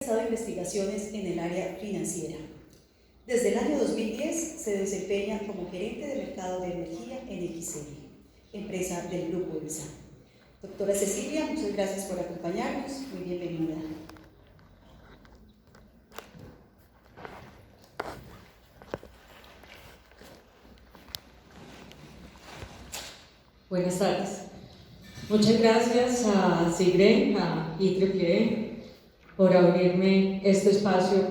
Ha realizado investigaciones en el área financiera. Desde el año 2010 se desempeña como gerente de mercado de energía en XL, empresa del Grupo EPSA. Doctora Cecilia, muchas gracias por acompañarnos. Muy bienvenida. Buenas tardes. Muchas gracias a SIGRE, a IEEE, por abrirme este espacio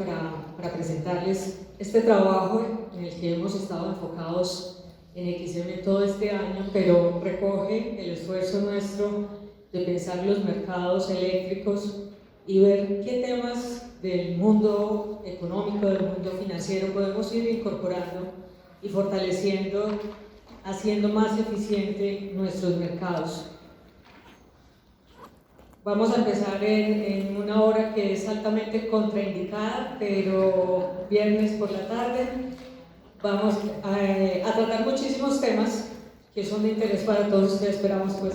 para presentarles este trabajo en el que hemos estado enfocados en XM todo este año, pero recoge el esfuerzo nuestro de pensar los mercados eléctricos y ver qué temas del mundo económico, del mundo financiero podemos ir incorporando y fortaleciendo, haciendo más eficiente nuestros mercados. Vamos a empezar en una hora que es altamente contraindicada, pero viernes por la tarde. Vamos a tratar muchísimos temas que son de interés para todos ustedes. Esperamos pues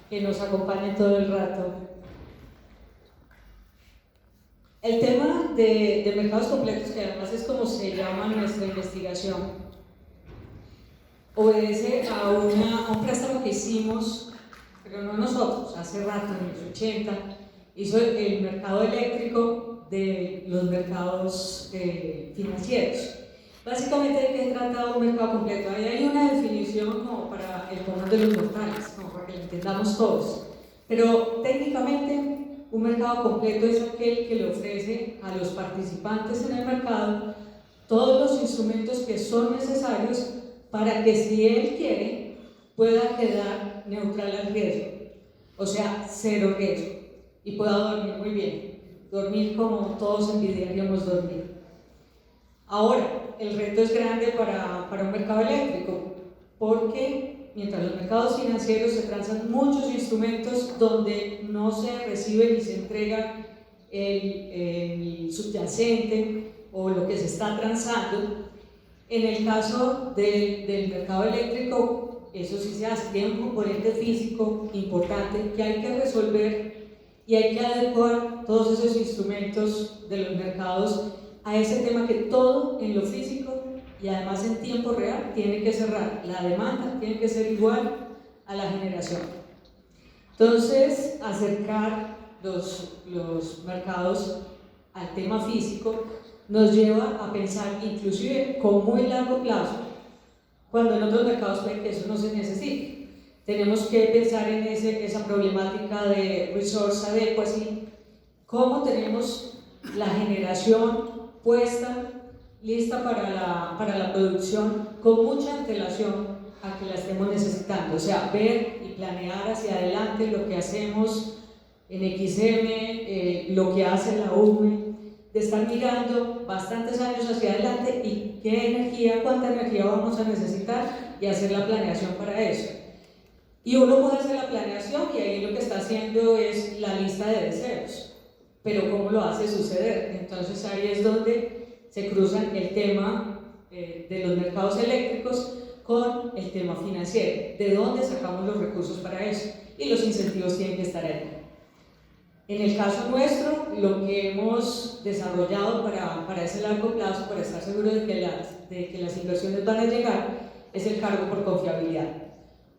que nos acompañen todo el rato. El tema de mercados completos, que además es como se llama nuestra investigación, obedece a un préstamo que hicimos, pero no nosotros, hace rato, en los 80, hizo el mercado eléctrico de los mercados financieros. Básicamente, ¿de qué trata un mercado completo? Ahí hay una definición como para el común de los mortales, como para que lo entendamos todos. Pero técnicamente, un mercado completo es aquel que le ofrece a los participantes en el mercado todos los instrumentos que son necesarios para que, si él quiere, pueda quedar neutral al riesgo, o sea, cero riesgo, y pueda dormir muy bien, dormir como todos envidiaríamos dormir. Ahora, el reto es grande para un mercado eléctrico, porque mientras los mercados financieros se transan muchos instrumentos donde no se recibe ni se entrega el subyacente o lo que se está transando, en el caso del mercado eléctrico, eso sí se hace, tiene un componente físico importante que hay que resolver y hay que adecuar todos esos instrumentos de los mercados a ese tema, que todo en lo físico y además en tiempo real tiene que cerrar. La demanda tiene que ser igual a la generación. Entonces, acercar los mercados al tema físico nos lleva a pensar inclusive con muy largo plazo, cuando en otros mercados puede que eso no se necesite. Tenemos que pensar en esa problemática de resource adequacy, cómo tenemos la generación puesta, lista para la producción, con mucha antelación a que la estemos necesitando. O sea, ver y planear hacia adelante lo que hacemos en XM, lo que hace la UME, de estar mirando bastantes años hacia adelante y qué energía, cuánta energía vamos a necesitar, y hacer la planeación para eso. Y uno puede hacer la planeación y ahí lo que está haciendo es la lista de deseos, pero ¿cómo lo hace suceder? Entonces ahí es donde se cruzan el tema de los mercados eléctricos con el tema financiero. ¿De dónde sacamos los recursos para eso? Y los incentivos tienen que estar ahí. En el caso nuestro, lo que hemos desarrollado para ese largo plazo, para estar seguros de que las inversiones van a llegar, es el cargo por confiabilidad.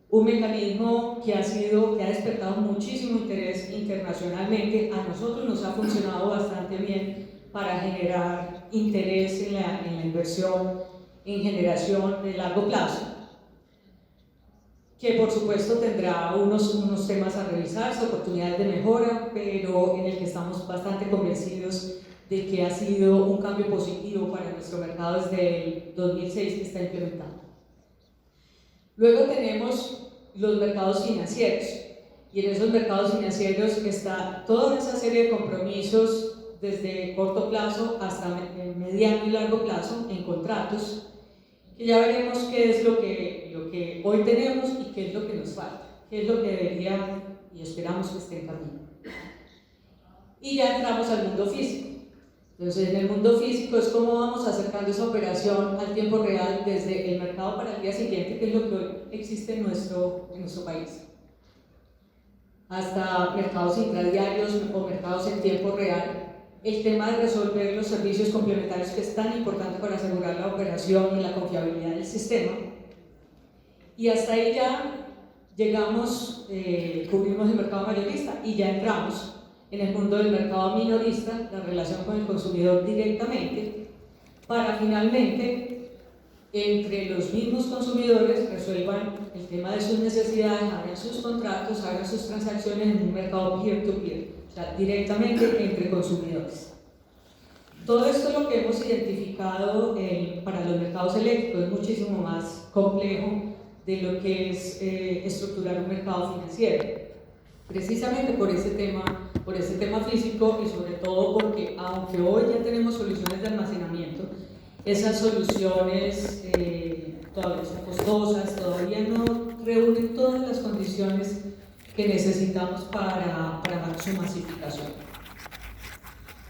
Un mecanismo que ha despertado muchísimo interés internacionalmente. A nosotros nos ha funcionado bastante bien para generar interés en la inversión en generación de largo plazo, que por supuesto tendrá unos temas a revisarse, oportunidades de mejora, pero en el que estamos bastante convencidos de que ha sido un cambio positivo para nuestro mercado desde el 2006 que está implementado. Luego tenemos los mercados financieros, y en esos mercados financieros está toda esa serie de compromisos desde corto plazo hasta mediano y largo plazo en contratos, que ya veremos qué es lo que hoy tenemos y qué es lo que nos falta, qué es lo que debería y esperamos que esté en camino. Y ya entramos al mundo físico. Entonces, en el mundo físico es cómo vamos acercando esa operación al tiempo real, desde el mercado para el día siguiente, que es lo que hoy existe en nuestro país, hasta mercados intradiarios o mercados en tiempo real, el tema de resolver los servicios complementarios que es tan importante para asegurar la operación y la confiabilidad del sistema. Y hasta ahí ya llegamos, cubrimos el mercado mayorista y ya entramos en el mundo del mercado minorista, la relación con el consumidor directamente, para finalmente entre los mismos consumidores resuelvan el tema de sus necesidades, hagan sus contratos, hagan sus transacciones en un mercado peer-to-peer, o sea, directamente entre consumidores. Todo esto es lo que hemos identificado para los mercados eléctricos, es muchísimo más complejo de lo que es estructurar un mercado financiero, precisamente por ese tema físico y sobre todo porque aunque hoy ya tenemos soluciones de almacenamiento, esas soluciones todavía son costosas, todavía no reúnen todas las condiciones que necesitamos para su masificación.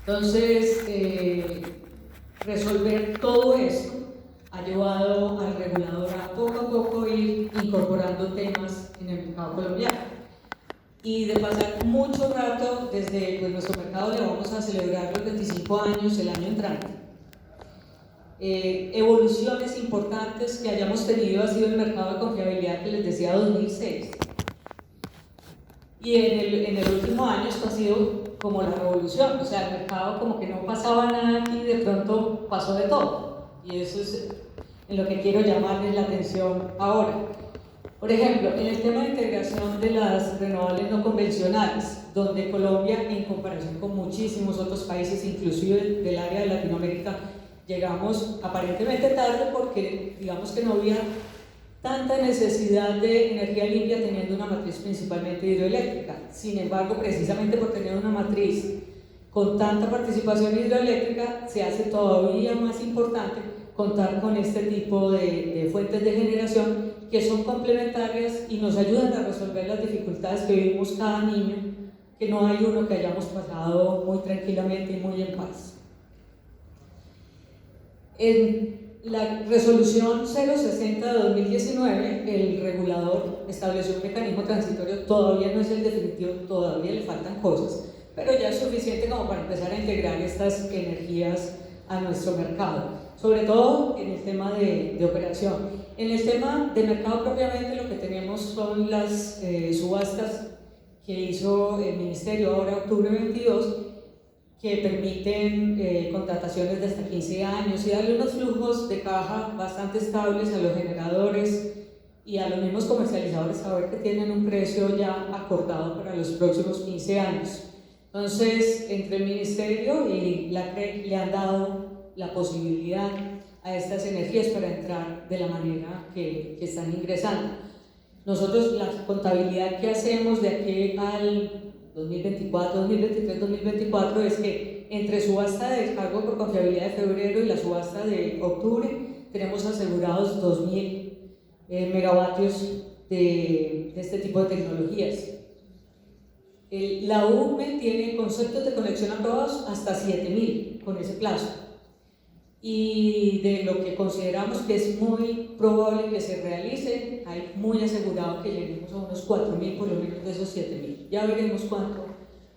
Entonces, resolver todo esto ha llevado al regulador a poco ir incorporando temas en el mercado colombiano. Y de pasar mucho rato desde nuestro mercado, le vamos a celebrar los 25 años el año entrante. Evoluciones importantes que hayamos tenido ha sido el mercado de confiabilidad que les decía 2006. Y en el último año esto ha sido como la revolución, o sea, el mercado como que no pasaba nada aquí, de pronto pasó de todo. Y eso es en lo que quiero llamarles la atención ahora. Por ejemplo, en el tema de integración de las renovables no convencionales, donde Colombia, en comparación con muchísimos otros países, inclusive del área de Latinoamérica, llegamos aparentemente tarde porque digamos que no había tanta necesidad de energía limpia teniendo una matriz principalmente hidroeléctrica. Sin embargo, precisamente por tener una matriz con tanta participación hidroeléctrica, se hace todavía más importante contar con este tipo de fuentes de generación que son complementarias y nos ayudan a resolver las dificultades que vivimos cada niño, que no hay uno que hayamos pasado muy tranquilamente y muy en paz. En la resolución 060 de 2019, el regulador estableció un mecanismo transitorio, todavía no es el definitivo, todavía le faltan cosas, pero ya es suficiente como para empezar a integrar estas energías a nuestro mercado, sobre todo en el tema de operación. En el tema de mercado propiamente lo que tenemos son las subastas que hizo el Ministerio ahora octubre 22, que permiten contrataciones de hasta 15 años y darle unos flujos de caja bastante estables a los generadores y a los mismos comercializadores, saber que tienen un precio ya acordado para los próximos 15 años. Entonces, entre el Ministerio y la CREC le han dado la posibilidad a estas energías para entrar de la manera que están ingresando. Nosotros la contabilidad que hacemos de aquí al 2024, 2023, 2024 es que entre subasta de descargo por confiabilidad de febrero y la subasta de octubre tenemos asegurados 2.000 megavatios de este tipo de tecnologías. La UME tiene conceptos de conexión aprobados hasta 7.000 con ese plazo. Y de lo que consideramos que es muy probable que se realice, hay muy asegurado que lleguemos a unos 4.000 por lo menos de esos 7.000. Ya veremos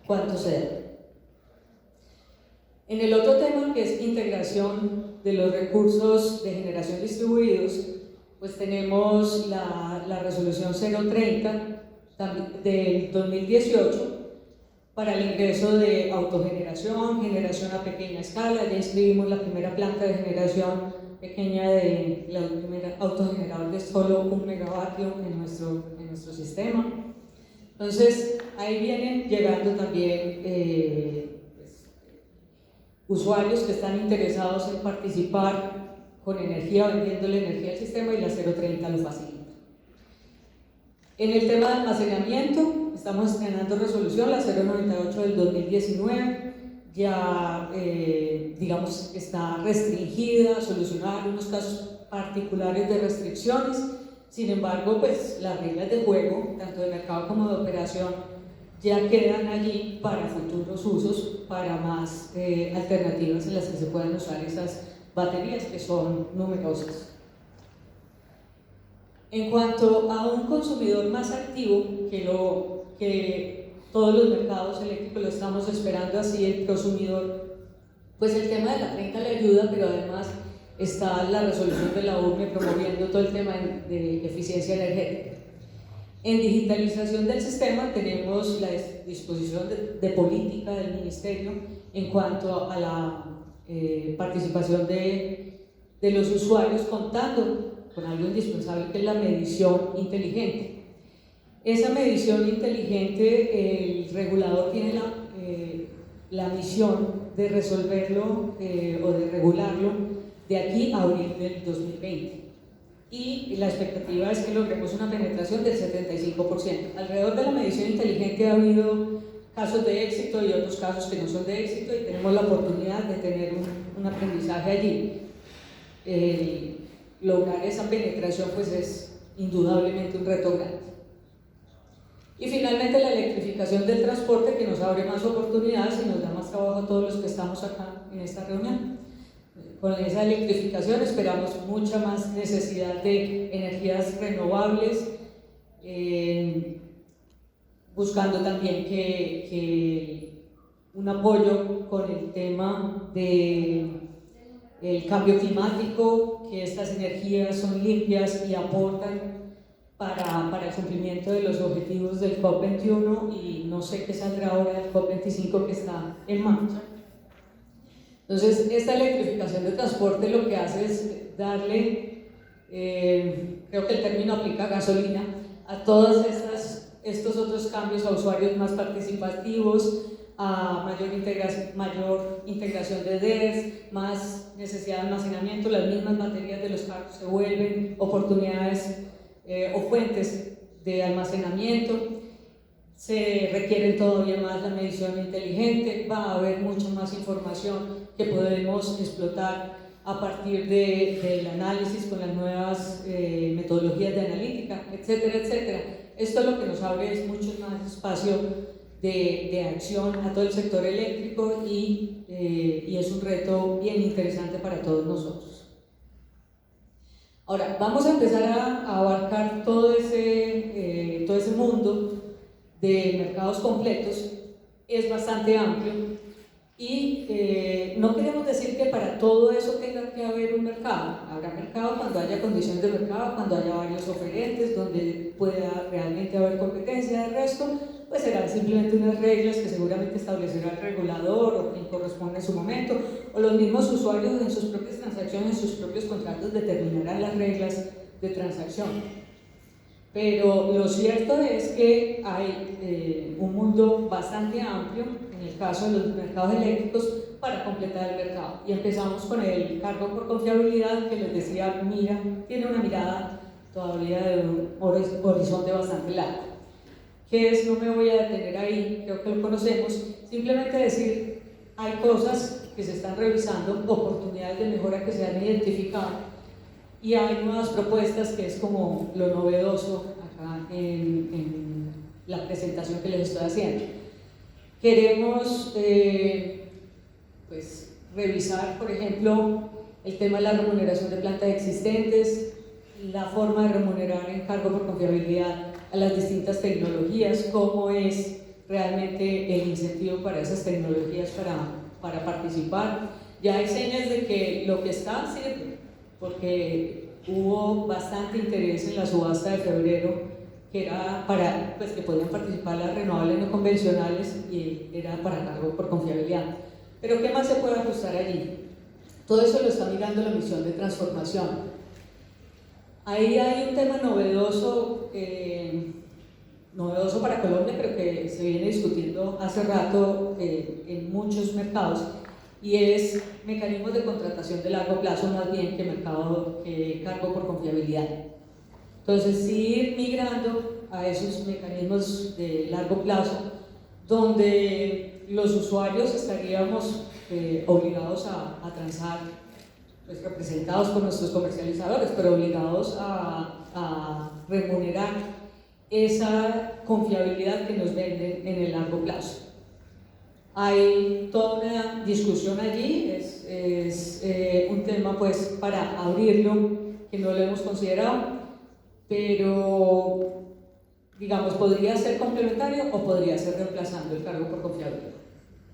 cuánto se da. En el otro tema, que es integración de los recursos de generación distribuidos, pues tenemos la resolución 030 del 2018 para el ingreso de autogeneración, generación a pequeña escala. Ya inscribimos la primera planta de generación pequeña de la primera autogenerador de solo 1 megavatio en nuestro sistema. Entonces, ahí vienen llegando también usuarios que están interesados en participar con energía, vendiéndole energía al sistema, y la 030 lo facilita. En el tema de almacenamiento, estamos estrenando resolución, la 098 del 2019, ya digamos está restringida, solucionar unos casos particulares de restricciones. Sin embargo, pues las reglas de juego, tanto de mercado como de operación, ya quedan allí para futuros usos, para más alternativas en las que se puedan usar esas baterías que son numerosas. En cuanto a un consumidor más activo, que todos los mercados eléctricos lo estamos esperando así, el consumidor Pues el tema de la 30 le ayuda, pero además está la resolución de la URME promoviendo todo el tema de eficiencia energética. En digitalización del sistema tenemos la disposición de política del Ministerio en cuanto a la participación de los usuarios, contando con algo indispensable que es la medición inteligente. Esa medición inteligente, el regulador tiene la misión de resolverlo o de regularlo de aquí a abril del 2020. Y la expectativa es que logremos una penetración del 75%. Alrededor de la medición inteligente ha habido casos de éxito y otros casos que no son de éxito, y tenemos la oportunidad de tener un aprendizaje allí. Lograr esa penetración pues es indudablemente un reto grande. Y finalmente la electrificación del transporte, que nos abre más oportunidades y nos da más trabajo a todos los que estamos acá en esta reunión. Con esa electrificación esperamos mucha más necesidad de energías renovables, buscando también que un apoyo con el tema del cambio climático, que estas energías son limpias y aportan para el cumplimiento de los objetivos del COP21, y no sé qué saldrá ahora del COP25 que está en marcha. Entonces, esta electrificación de transporte lo que hace es darle, creo que el término aplica gasolina, a todos estos otros cambios, a usuarios más participativos, a mayor integración de redes, más necesidad de almacenamiento. Las mismas baterías de los carros se vuelven oportunidades o fuentes de almacenamiento. Se requiere todavía más la medición inteligente, va a haber mucha más información que podemos explotar a partir del análisis con las nuevas metodologías de analítica, etcétera, etcétera. Esto lo que nos abre es mucho más espacio de acción a todo el sector eléctrico, y es un reto bien interesante para todos nosotros. Ahora, vamos a empezar a abarcar todo ese mundo de mercados completos. Es bastante amplio, y no queremos decir que para todo eso tenga que haber un mercado. Habrá mercado cuando haya condiciones de mercado, cuando haya varios oferentes, donde pueda realmente haber competencia. De resto, pues serán simplemente unas reglas que seguramente establecerá el regulador o quien corresponde en su momento, o los mismos usuarios en sus propias transacciones, en sus propios contratos determinarán las reglas de transacción. Pero lo cierto es que hay un mundo bastante amplio en el caso de los mercados eléctricos para completar el mercado. Y empezamos con el cargo por confiabilidad, que les decía, tiene una mirada todavía de un horizonte bastante largo. ¿Qué es? No me voy a detener ahí, creo que lo conocemos. Simplemente decir, hay cosas que se están revisando, oportunidades de mejora que se han identificado, y hay nuevas propuestas, que es como lo novedoso acá en la presentación que les estoy haciendo. Queremos pues, revisar, por ejemplo, el tema de la remuneración de plantas existentes, la forma de remunerar en cargo por confiabilidad a las distintas tecnologías, cómo es realmente el incentivo para esas tecnologías para participar. Ya hay señas de que lo que está sirve, porque hubo bastante interés en la subasta de febrero, que era para, pues, que podían participar las renovables no convencionales, y era para cargo por confiabilidad. Pero ¿qué más se puede ajustar allí? Todo eso lo está mirando la misión de transformación. Ahí hay un tema novedoso para Colombia, pero que se viene discutiendo hace rato en muchos mercados, y es mecanismos de contratación de largo plazo más bien que cargo por confiabilidad. Entonces, sí ir migrando a esos mecanismos de largo plazo, donde los usuarios estaríamos obligados a transar, pues, representados por nuestros comercializadores, pero obligados a remunerar esa confiabilidad que nos venden en el largo plazo. Hay toda una discusión allí, es un tema, pues, para abrirlo, que no lo hemos considerado, pero digamos podría ser complementario o podría ser reemplazando el cargo por confiabilidad.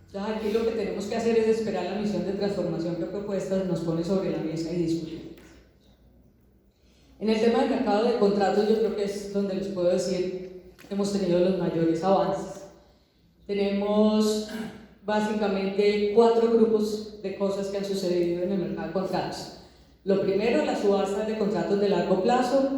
Entonces aquí lo que tenemos que hacer es esperar la misión de transformación que propuestas nos pone sobre la mesa y discutir. En el tema del mercado de contratos, yo creo que es donde les puedo decir hemos tenido los mayores avances. Tenemos básicamente 4 grupos de cosas que han sucedido en el mercado de contratos. Lo primero, las subastas de contratos de largo plazo,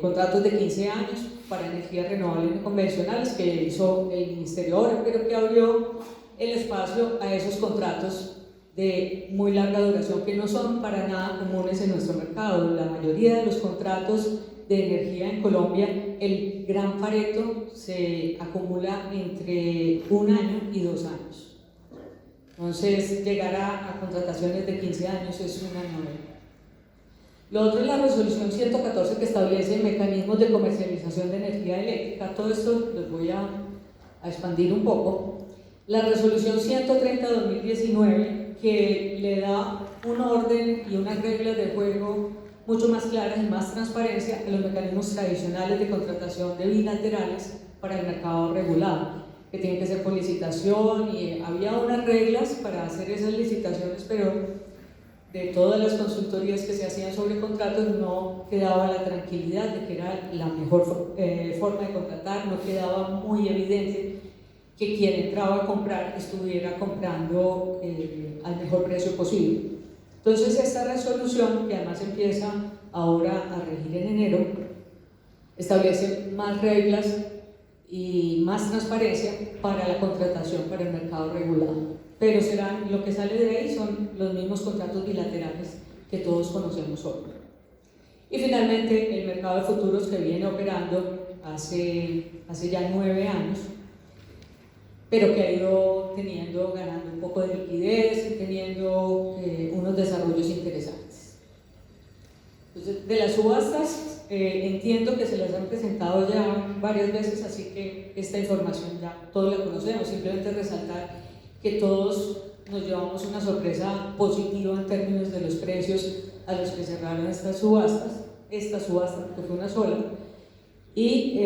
contratos de 15 años para energías renovables y convencionales que hizo el Ministerio ahora, pero que abrió el espacio a esos contratos de muy larga duración que no son para nada comunes en nuestro mercado. La mayoría de los contratos de energía en Colombia, el gran pareto se acumula entre 1 año y 2 años. Entonces, llegar a contrataciones de 15 años es una novedad. Lo otro es la resolución 114 que establece mecanismos de comercialización de energía eléctrica. Todo esto les voy a expandir un poco. La resolución 130-2019 que le da un orden y unas reglas de juego mucho más claras y más transparencia a los mecanismos tradicionales de contratación de bilaterales para el mercado regulado, que tienen que ser por licitación, y había unas reglas para hacer esas licitaciones, pero de todas las consultorías que se hacían sobre contratos no quedaba la tranquilidad de que era la mejor forma de contratar, no quedaba muy evidente que quien entraba a comprar estuviera comprando al mejor precio posible. Entonces esta resolución, que además empieza ahora a regir en enero, establece más reglas y más transparencia para la contratación para el mercado regulado. Pero lo que sale de ahí son los mismos contratos bilaterales que todos conocemos hoy. Y finalmente el mercado de futuros, que viene operando hace ya 9 años, pero que ha ido ganando un poco de liquidez y teniendo unos desarrollos interesantes. Entonces, de las subastas, entiendo que se las han presentado ya varias veces, así que esta información ya todos la conocemos. Simplemente resaltar que todos nos llevamos una sorpresa positiva en términos de los precios a los que cerraron esta subasta porque fue una sola, y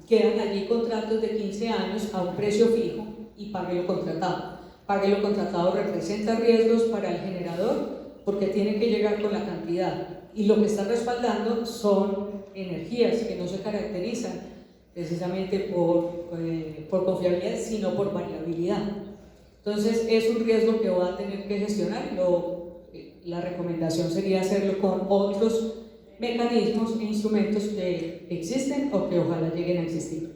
quedan allí contratos de 15 años a un precio fijo y pague lo contratado. Pague lo contratado representa riesgos para el generador porque tiene que llegar con la cantidad, y lo que está respaldando son energías que no se caracterizan precisamente por confiabilidad, sino por variabilidad. Entonces es un riesgo que va a tener que gestionar. La recomendación sería hacerlo con otros mecanismos e instrumentos que existen o que ojalá lleguen a existir.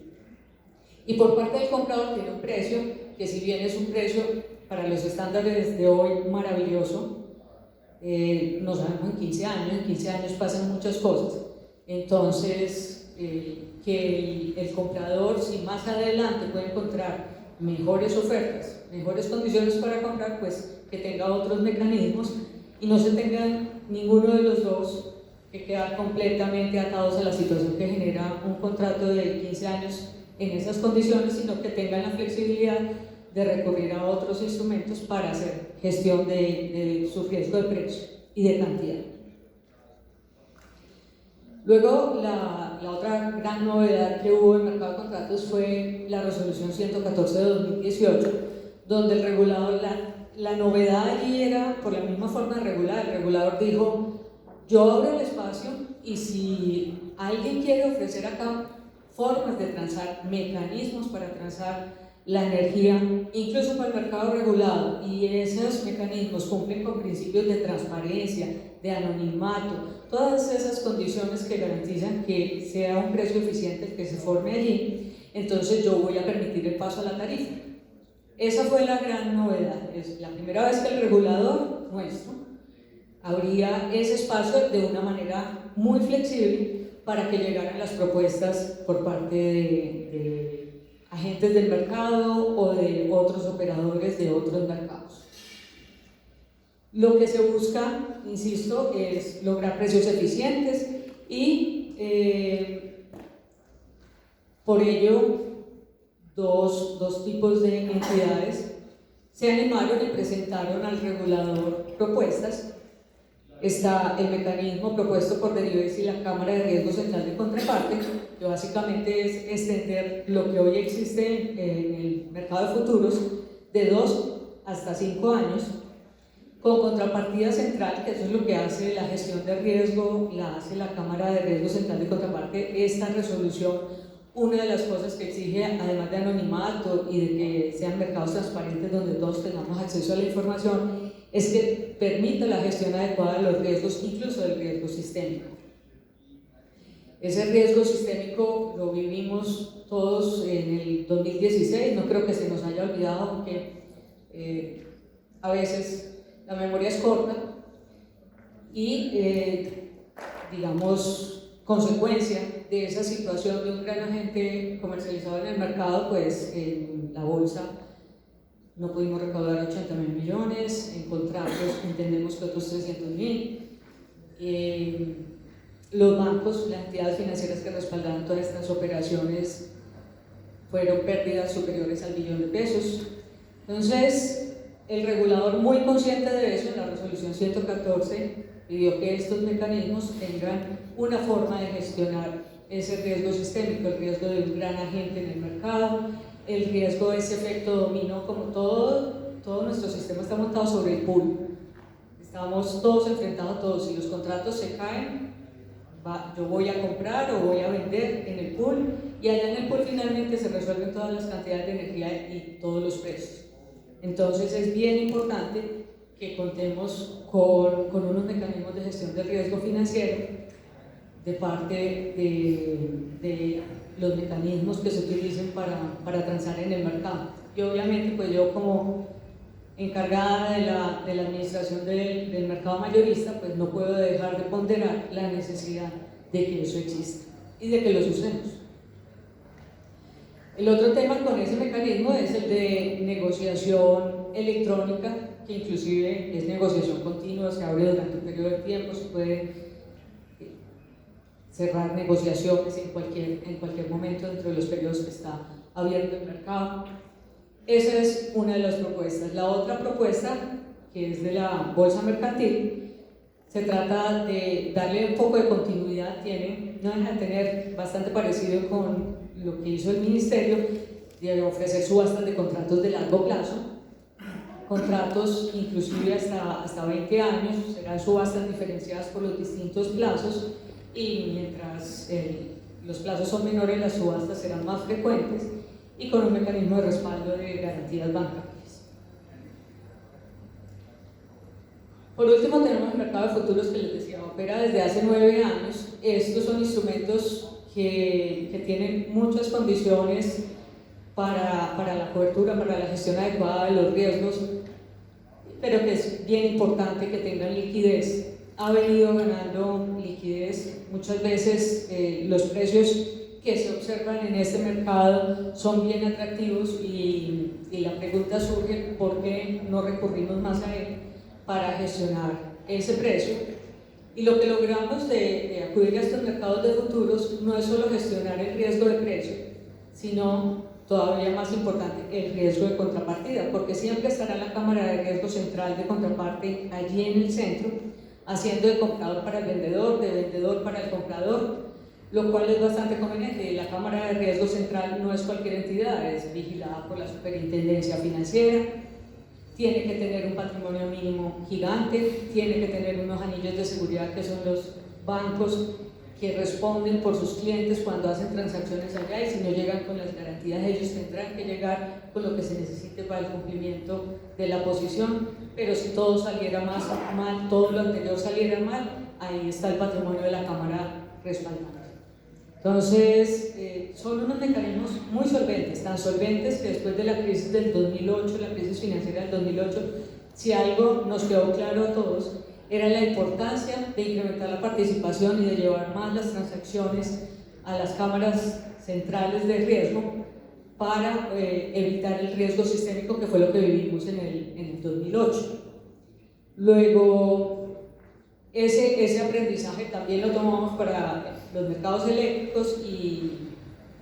Y por parte del comprador tiene un precio que, si bien es un precio para los estándares de hoy maravilloso, no sabemos en 15 años pasan muchas cosas. Entonces que el comprador, si más adelante puede encontrar mejores ofertas, mejores condiciones para comprar, pues que tenga otros mecanismos y no se tengan ninguno de los dos que quedar completamente atados a la situación que genera un contrato de 15 años en esas condiciones, sino que tengan la flexibilidad de recurrir a otros instrumentos para hacer gestión de su riesgo de precio y de cantidad. Luego, la otra gran novedad que hubo en el mercado de contratos fue la resolución 114 de 2018, donde el regulador, la novedad allí era por la misma forma de regular. El regulador dijo: yo abro el espacio, y si alguien quiere ofrecer acá formas de transar, mecanismos para transar la energía, incluso para el mercado regulado, y esos mecanismos cumplen con principios de transparencia, de anonimato, todas esas condiciones que garantizan que sea un precio eficiente el que se forme allí, entonces yo voy a permitir el paso a la tarifa. Esa fue la gran novedad. Es la primera vez que el regulador nuestro abría ese espacio de una manera muy flexible para que llegaran las propuestas por parte de agentes del mercado o de otros operadores de otros mercados. Lo que se busca, insisto, es lograr precios eficientes, y por ello dos tipos de entidades se animaron y presentaron al regulador propuestas. Está el mecanismo propuesto por Derivés y la Cámara de Riesgo Central de Contraparte, que básicamente es extender lo que hoy existe en el mercado de futuros de 2 hasta 5 años, con contrapartida central, que eso es lo que hace la gestión de riesgo, la hace la Cámara de Riesgo Central de Contraparte. Esta resolución, una de las cosas que exige, además de anonimato y de que sean mercados transparentes donde todos tengamos acceso a la información, es que permita la gestión adecuada de los riesgos, incluso del riesgo sistémico. Ese riesgo sistémico lo vivimos todos en el 2016, no creo que se nos haya olvidado, porque a veces la memoria es corta y, digamos, consecuencia de esa situación de un gran agente comercializado en el mercado, pues en la bolsa no pudimos recaudar 80.000 millones, en contratos entendemos que otros 300.000. Los bancos, las entidades financieras que respaldaban todas estas operaciones fueron pérdidas superiores al billón de pesos. Entonces, el regulador, muy consciente de eso, en la resolución 114 pidió que estos mecanismos tengan una forma de gestionar ese riesgo sistémico, el riesgo de un gran agente en el mercado, el riesgo de ese efecto dominó, como todo nuestro sistema está montado sobre el pool. Estamos todos enfrentados a todos. Si los contratos se caen, yo voy a comprar o voy a vender en el pool, y allá en el pool finalmente se resuelven todas las cantidades de energía y todos los precios. Entonces es bien importante que contemos con unos mecanismos de gestión del riesgo financiero de parte de los mecanismos que se utilicen para transar en el mercado. Y obviamente pues yo, como encargada de la administración del mercado mayorista, pues no puedo dejar de ponderar la necesidad de que eso exista y de que los usemos. El otro tema con ese mecanismo es el de negociación electrónica, que inclusive es negociación continua, se abre durante un periodo de tiempo, se puede cerrar negociaciones en cualquier momento dentro de los periodos que está abierto el mercado. Esa es una de las propuestas. La otra propuesta, que es de la bolsa mercantil, se trata de darle un poco de continuidad, no deja de tener bastante parecido con lo que hizo el ministerio, de ofrecer subastas de contratos de largo plazo, contratos inclusive hasta 20 años, serán subastas diferenciadas por los distintos plazos, y mientras los plazos son menores, las subastas serán más frecuentes, y con un mecanismo de respaldo de garantías bancarias. Por último, tenemos el mercado de futuros, que les decía, opera desde hace 9 años. Estos son instrumentos que tienen muchas condiciones para la cobertura, para la gestión adecuada de los riesgos, pero que es bien importante que tengan liquidez. Ha venido ganando liquidez. Muchas veces los precios que se observan en este mercado son bien atractivos, y la pregunta surge: ¿por qué no recurrimos más a él para gestionar ese precio? Y lo que logramos de acudir a estos mercados de futuros no es solo gestionar el riesgo de precio, sino, todavía más importante, el riesgo de contrapartida, porque siempre estará la Cámara de Riesgo Central de Contraparte allí en el centro, haciendo de comprador para el vendedor, de vendedor para el comprador, lo cual es bastante conveniente. La Cámara de Riesgo Central no es cualquier entidad, es vigilada por la Superintendencia Financiera, tiene que tener un patrimonio mínimo gigante, tiene que tener unos anillos de seguridad, que son los bancos que responden por sus clientes cuando hacen transacciones allá, y si no llegan con las garantías, ellos tendrán que llegar con lo que se necesite para el cumplimiento de la posición. Pero si todo saliera mal, todo lo anterior saliera mal, ahí está el patrimonio de la Cámara respaldando. Entonces, son unos mecanismos muy solventes, tan solventes que después de la crisis del 2008, la crisis financiera del 2008, si algo nos quedó claro a todos, era la importancia de incrementar la participación y de llevar más las transacciones a las cámaras centrales de riesgo para evitar el riesgo sistémico, que fue lo que vivimos en el 2008. Luego, ese aprendizaje también lo tomamos para los mercados eléctricos, y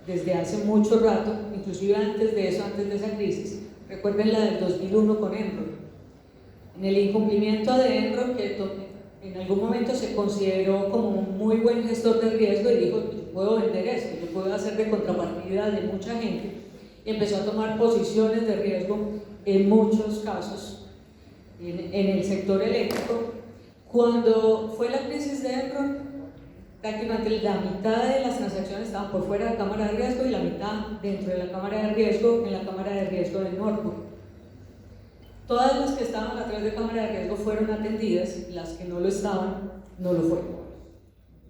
desde hace mucho rato, inclusive antes de esa crisis, recuerden la del 2001 con Enron. En el incumplimiento de Enron, que en algún momento se consideró como un muy buen gestor de riesgo, y dijo: yo puedo vender esto, yo puedo hacer de contrapartida de mucha gente, y empezó a tomar posiciones de riesgo en muchos casos en el sector eléctrico. Cuando fue la crisis de Enron, prácticamente la mitad de las transacciones estaban por fuera de la cámara de riesgo y la mitad dentro de la cámara de riesgo, en la cámara de riesgo de Norfolk. Todas las que estaban a través de cámara de riesgo fueron atendidas, las que no lo estaban, no lo fueron,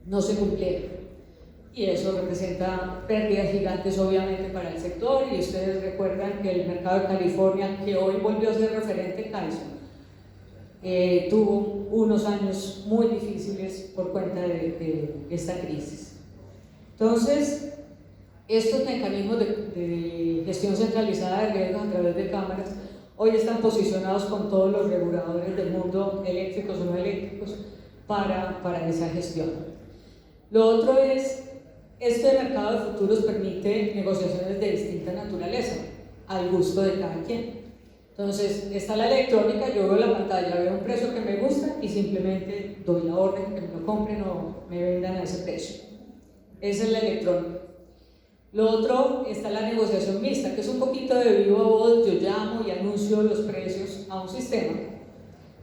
no se cumplieron. Y eso representa pérdidas gigantes obviamente para el sector, y ustedes recuerdan que el mercado de California, que hoy volvió a ser referente Tyson, tuvo unos años muy difíciles por cuenta de esta crisis. Entonces, estos mecanismos de gestión centralizada de riesgos a través de cámaras hoy están posicionados con todos los reguladores del mundo, eléctricos o no eléctricos, para esa gestión. Lo otro es, este mercado de futuros permite negociaciones de distinta naturaleza, al gusto de cada quien. Entonces, está la electrónica, yo veo la pantalla, veo un precio que me gusta y simplemente doy la orden que me lo compren o me vendan a ese precio. Esa es la electrónica. Lo otro está la negociación mixta, que es un poquito de viva voz, yo llamo y anuncio los precios a un sistema,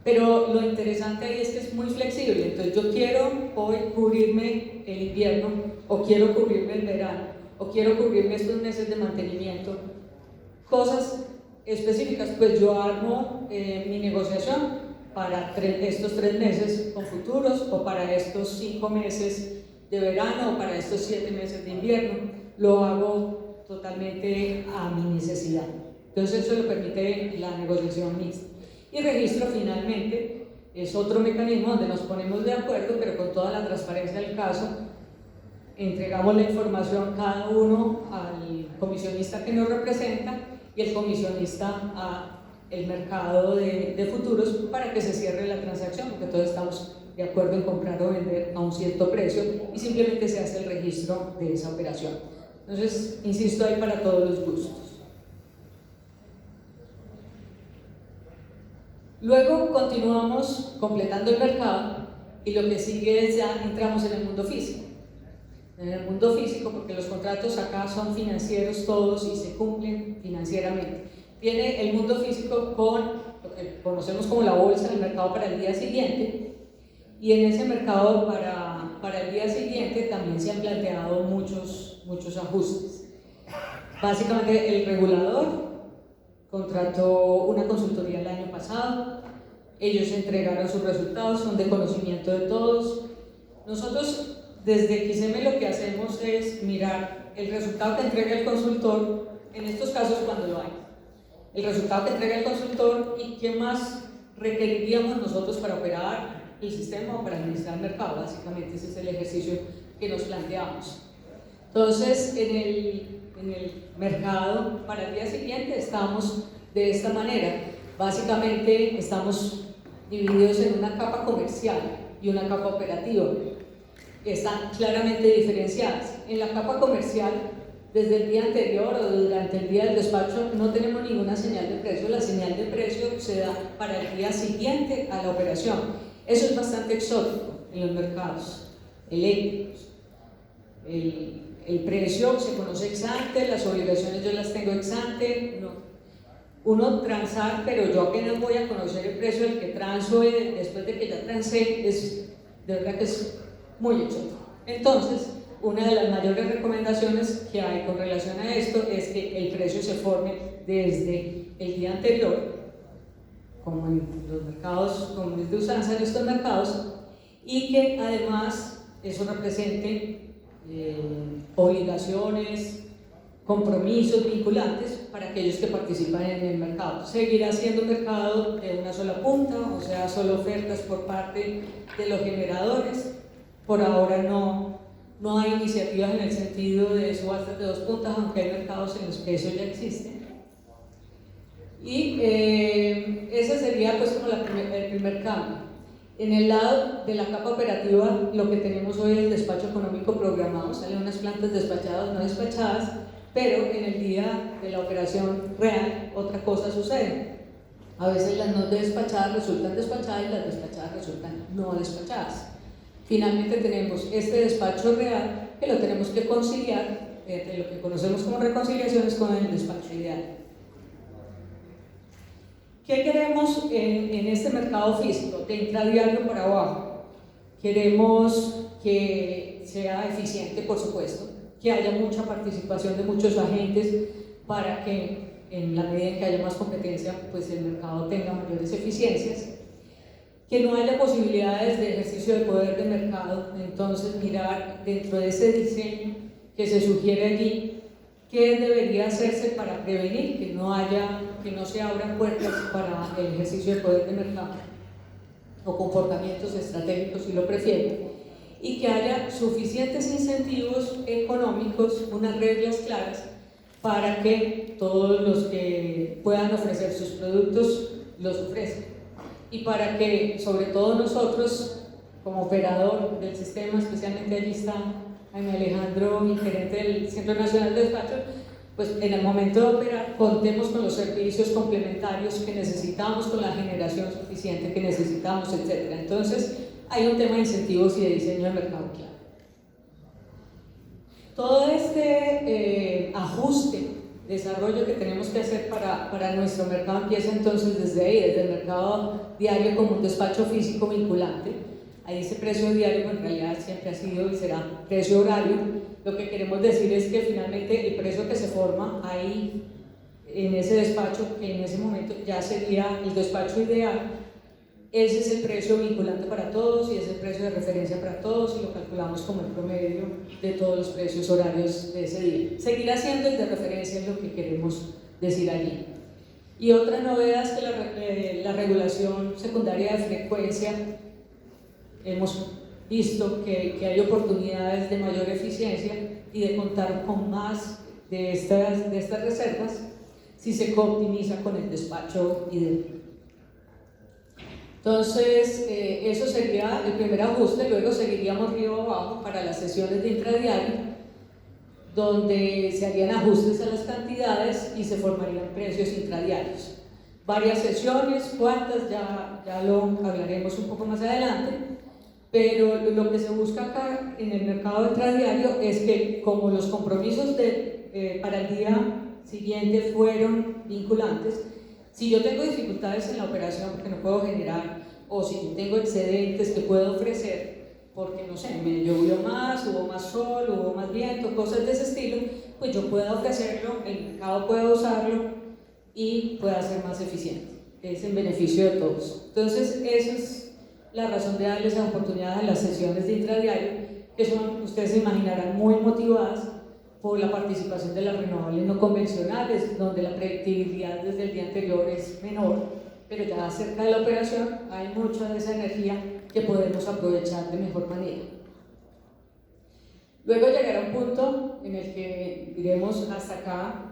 pero lo interesante ahí es que es muy flexible. Entonces yo quiero hoy cubrirme el invierno, o quiero cubrirme el verano, o quiero cubrirme estos meses de mantenimiento, cosas específicas. Pues yo armo mi negociación para estos 3 meses con futuros, o para estos 5 meses de verano, o para estos 7 meses de invierno. Lo hago totalmente a mi necesidad. Entonces eso lo permite la negociación mixta. Y registro finalmente es otro mecanismo donde nos ponemos de acuerdo, pero con toda la transparencia del caso. Entregamos la información cada uno al comisionista que nos representa y el comisionista al mercado de futuros para que se cierre la transacción, porque todos estamos de acuerdo en comprar o vender a un cierto precio y simplemente se hace el registro de esa operación. Entonces, insisto, hay para todos los gustos. Luego continuamos completando el mercado y lo que sigue es ya entramos en el mundo físico. En el mundo físico, porque los contratos acá son financieros todos y se cumplen financieramente. Viene el mundo físico con lo que conocemos como la bolsa, el mercado para el día siguiente, y en ese mercado para el día siguiente también se han planteado muchos ajustes. Básicamente el regulador contrató una consultoría el año pasado, ellos entregaron sus resultados, son de conocimiento de todos. Nosotros desde XM lo que hacemos es mirar el resultado que entrega el consultor, en estos casos cuando lo hay, el resultado que entrega el consultor y qué más requeriríamos nosotros para operar el sistema o para administrar el mercado. Básicamente ese es el ejercicio que nos planteamos. Entonces, en el mercado para el día siguiente estamos de esta manera. Básicamente estamos divididos en una capa comercial y una capa operativa. Están claramente diferenciadas. En la capa comercial, desde el día anterior o durante el día del despacho, no tenemos ninguna señal de precio. La señal de precio se da para el día siguiente a la operación. Eso es bastante exótico en los mercados eléctricos. El precio se conoce ex ante, las obligaciones yo las tengo ex ante. Uno transar, pero yo apenas voy a conocer el precio del que transo después de que ya transé, de verdad que es muy exótico. Entonces, una de las mayores recomendaciones que hay con relación a esto es que el precio se forme desde el día anterior, como en los mercados comunes de usanza en estos mercados, y que además eso represente obligaciones, compromisos vinculantes para aquellos que participan en el mercado. Seguirá siendo un mercado de una sola punta, o sea, solo ofertas por parte de los generadores. Por ahora no hay iniciativas en el sentido de subastas de 2 puntas, aunque hay mercados en los que eso ya existe. Y ese sería pues como el primer cambio. En el lado de la capa operativa, lo que tenemos hoy es el despacho económico programado. Salen unas plantas despachadas, no despachadas, pero en el día de la operación real otra cosa sucede. A veces las no despachadas resultan despachadas y las despachadas resultan no despachadas. Finalmente tenemos este despacho real que lo tenemos que conciliar, de lo que conocemos como reconciliaciones, con el despacho ideal. ¿Qué queremos en este mercado físico? De intradiario para abajo. Queremos que sea eficiente, por supuesto, que haya mucha participación de muchos agentes para que en la medida en que haya más competencia, pues el mercado tenga mayores eficiencias, que no haya posibilidades de ejercicio de poder de mercado. Entonces mirar dentro de ese diseño que se sugiere allí, qué debería hacerse para prevenir que no se abran puertas para el ejercicio de poder de mercado o comportamientos estratégicos, si lo prefieren, y que haya suficientes incentivos económicos, unas reglas claras para que todos los que puedan ofrecer sus productos los ofrezcan, y para que sobre todo nosotros como operador del sistema, especialmente allí está Jaime Alejandro, mi gerente del Centro Nacional de Despacho, pues en el momento de operar contemos con los servicios complementarios que necesitamos, con la generación suficiente que necesitamos, etc. Entonces hay un tema de incentivos y de diseño de mercado claro. Todo este ajuste, desarrollo que tenemos que hacer para nuestro mercado empieza entonces desde ahí, desde el mercado diario como un despacho físico vinculante. Ahí ese precio diario en realidad siempre ha sido y será precio horario. Lo que queremos decir es que finalmente el precio que se forma ahí en ese despacho, que en ese momento ya sería el despacho ideal, ese es el precio vinculante para todos y es el precio de referencia para todos y lo calculamos como el promedio de todos los precios horarios de ese día. Seguirá siendo el de referencia, es lo que queremos decir allí. Y otra novedad es que la regulación secundaria de frecuencia, hemos visto que hay oportunidades de mayor eficiencia y de contar con más de estas reservas si se optimiza con el despacho ideal. Entonces, eso sería el primer ajuste. Luego seguiríamos río abajo para las sesiones de intradiario, donde se harían ajustes a las cantidades y se formarían precios intradiarios. Varias sesiones, cuántas, ya lo hablaremos un poco más adelante, pero lo que se busca acá en el mercado intradiario es que, como los compromisos para el día siguiente fueron vinculantes, si yo tengo dificultades en la operación porque no puedo generar, o si yo tengo excedentes que puedo ofrecer, porque no sé, me llovió más, hubo más sol, hubo más viento, cosas de ese estilo, pues yo puedo ofrecerlo, el mercado puede usarlo y pueda ser más eficiente. Es en beneficio de todos. Entonces, esa es la razón de darles la oportunidad a las sesiones de intradiario, que son, ustedes se imaginarán, muy motivadas por la participación de las renovables no convencionales, donde la predictibilidad desde el día anterior es menor, pero ya acerca de la operación hay mucha de esa energía que podemos aprovechar de mejor manera. Luego llegará un punto en el que diremos hasta acá,